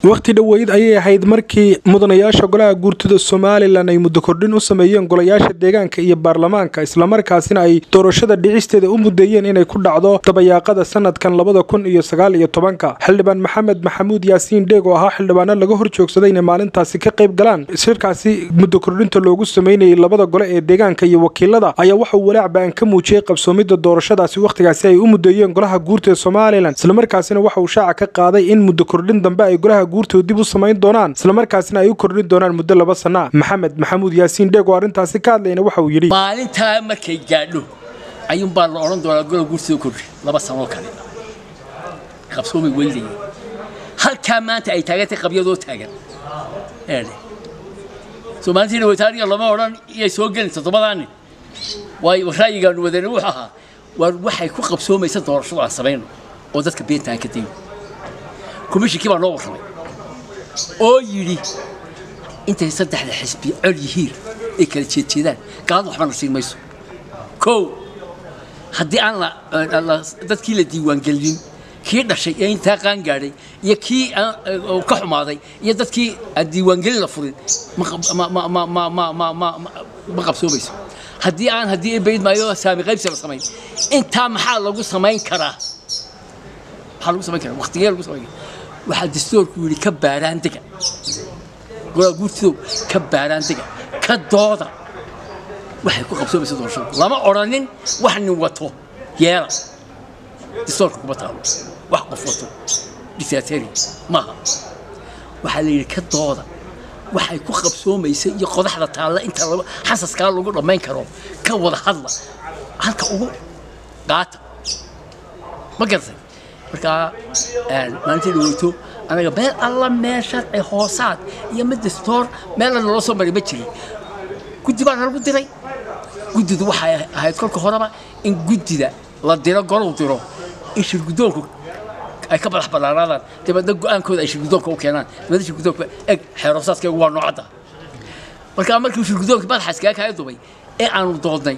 waqti dhaweyd ayay ahayd markii mudanayaasha golaha guurtida Soomaaliland ay muddo kordhin u sameeyeen golayaasha deegaanka iyo baarlamaanka isla markaasina ay doorashada dhicisteeda u mudeeyeen inay ku dhacdo dabayaaqada sanadkan 2019 xildhibaan Maxamed Maxamuud Yaasiin Deeg oo ahaa xildhibaano laga horjoogsaday in maalintaasi ka qayb galaan shirkaasi muddo kordhinta loogu sameeyay labada gole ee deegaanka iyo wakiilada ayaa waxa uu walaac baan ka muujiyay qabsoomida doorashadaasi waqtigaasi ay u mudeeyeen golaha guurtida Soomaaliland isla markaasina waxa uu shaaca ka qaaday in muddo kordhin dambe ay golaha guurtooda dib u sameyn doonaan isla markaasina ay u kordhin doonaan muddo 2 sano Maxamed Maxamuud Yaasiin Deeg oo arintaasi ka hadlayna waxa uu yiri maalinta markay gaadho ayun baa la oran doonaa golaha guurtooda kordhin 2 sano kale qabsoomay weeyday halka maanta ay taagantay qabyadoo taagan Soomaaliyeed way taariikh lama oran iyo soo gelin todobadaan way ra'yigan wadana waxa waxay ku qabsoomaysa doorashada sameyn oo dadka beentaan ka diin komishinkii baa noo warramay oo yiri intay saddexda xisbi cod yihiin ay kala jeedjeedaan qaad waxba nasiin mayso koow haddii aan la dadkii la diiwaan gelin kii dhashay ee inta qaan gaaray iyo kii ka xumaaday iyo dadkii aan diiwaan gelin la furin ma qabsoomayso haddii bayd maayo saami qaybsi la sameyn inta maxaa lagu sameyn karaa waqtigeed lagu sameyn waxa dastuurku yiri ka baaraan dega golaha guurtidu ka baaraan dega ka dooda waxay ku qabsoomaysaa doorashada lama oranin wax nin wato yeela dastuurku kuma taalo wax qof wato dictatori maaha waxa la yiri ka dooda waxay ku qabsoomaysaa iyo qodaxda taalla inta xasaska lagu dhameyn karo ka wada hadla halka ugu qaata ma gartay marka maanta dhaweyto anaga beel alla meesha ay hoosaad iyo mid dastuur meel la soo maray ma jirin guddi baa lagu diray guddidu waxay ahayd kolka horeba in guddida la diro gol diro in shirgudoonku ay ka balax balaaraadaan dibadda go'aankooda ay shirgudoonka u keenaan dibadda shirgudoonka eg xeerosaadka waa noocada markii shirgudoonka balaxaska ka dubay ee aanu doodnay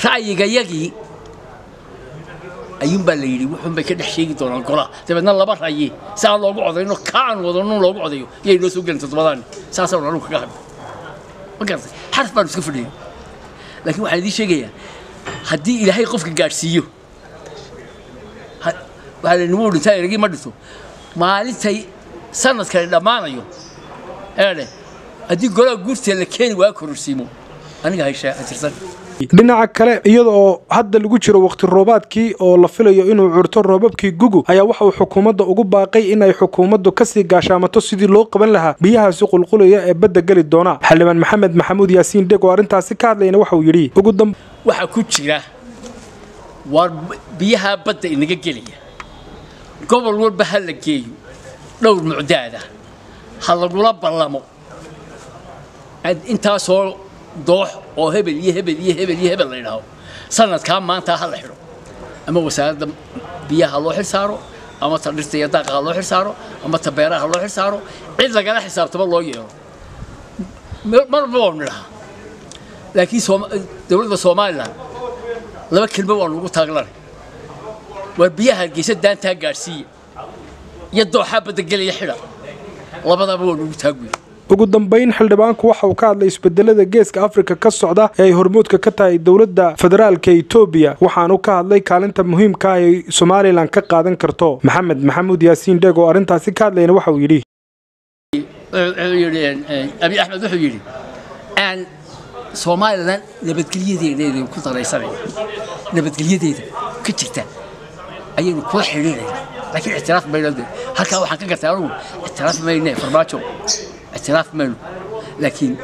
ra'yiga yagii ayun baa la yiri wuxuu bay ka dhex sheegi doonaan golaha dabadna laba ra'yi saa loogu codayno kaan wadano loogu codayo yay noo soo gelin todobadaan saas oo lagu kaga hadlo markaas xarf baan iska fadhiyo laakiin waxa idin sheegaya haddii ilaahay qofka gaarsiiyo waxa la nuur inta erigi ma dhito maalintay sanadka dhamaanayo haddii golaha guurtiga la keeni waa kororsiimo aniga haysha atirsan dhinaca kale iyadoo hadda lagu jiro waqti roobaadkii oo la filayo inuu curto roobabkii gugu ayaa waxa uu xukuumadda ugu baaqay in ay xukuumaddu ka sii gaashaamato sidii loo qaban lahaa biyahaasi qulqulaya ee badda gali doona xildhibaan Maxamed Maxamuud Yaasiin Deeg oo arintaasi ka hadlayna waxa uu yiri waxa ku jira war biyaha badda inaga gelaya gobol walba hal la geeyo dhowr mucdaada hal lagula ballamo inta soo doox oo hebel la yiraahdo sanadka maanta hal la xiro ama wasaaradda biyaha loo xilsaaro ama tadhirta iyo daaqa loo xilsaaro ama tabeeraha loo xilsaaro cid laga xisaabtaba loo yeero marba oo niraha laakiin dawladda Soomaaliland laba kelmo waa lagu taaglan war biyaha geesa daanta gaarsiiya iyo dooxa badda galaya xira labadaba waa lagu taagay ugu dambeyn xildhibaanku waxa uu ka hadlay isbedelada geeska Afrika ka socda ee hormuudka ka tahay dawladda federaalka Itoobiya waxaan uu ka hadlay kaalinta muhiimka ah ee Soomaaliland ka qaadan karto Maxamed Maxamuud Yaasiin Deeg oo arintaasi ka hadlayna waxa uu yiri Abi Ahmed wuxuu yiri aan Soomaaliland nabadgelyadeeda ku daraysanay nabadgelyadeeda ka jirta ayuu ku xiriiray laakiin ixtiraaf bayna halka waxaan ka gartaa anigu ixtiraaf mayne farmaajo اعتراف منه لكن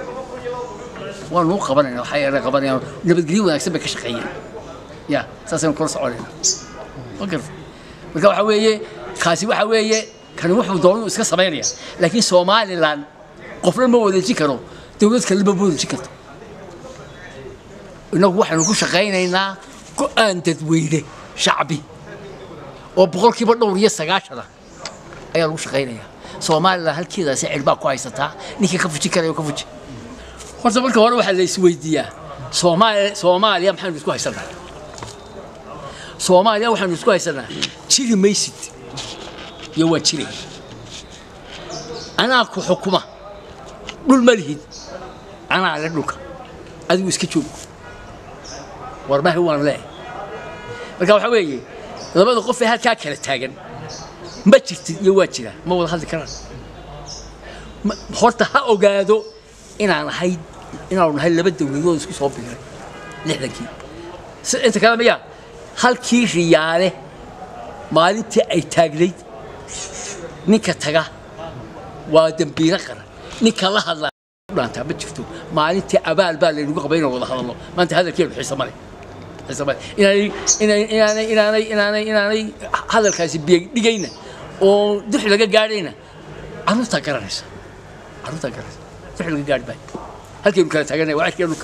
وانو قبلنا وحي قبلنا نبدلي ونكسب كشقيه يا اساسا كورس علينا فكر waxa weeye kaasi waxa weeye kan wuxuu doono iska sameeynaya laakiin Soomaaliland qofna ma wadaji karo dawlad kale ma wadaji karto inagu waxaanu ku shaqeynaynaa go'aan dadweyne shacbi oo boqolkiiba dhowr iyo 9 ayaa lagu shaqeynayaa Soomaaliland halkeeda si cilba ku haysataa ninka ka fuji karayo ka fuji horta marka hore waxa la isweydiiyaa Soomaaliya maxaan isku haysanaa Soomaaliya waxaan isku haysanaa jiri maysid iyo waa jiri أنا أكو حكومة دول ملهي أنا على دولك أدي وسكتشوب ورماه هو أنا لا marka waxa weeye labada qof ee halka kala taagan ma jirtid iyo waa jira ma wada hadli karaan horta ha ogaado inaan nahay laba dawladood isku soo biiray 60kii inta kale miya halkii riyaale maalintii ay taagnayd ninka taga waa dambiile qaran ninka la hadla dhaanta ma jirto maalintii abaal baa lagu qabayna wada hadalno maanta hadalkeenu xiiso male إناني هذا الكاس بيجينا ودح لقى قاعدينا عروسة كرنس دح لقى قاعد باي هل كيف كانت تجينا واحد كيلو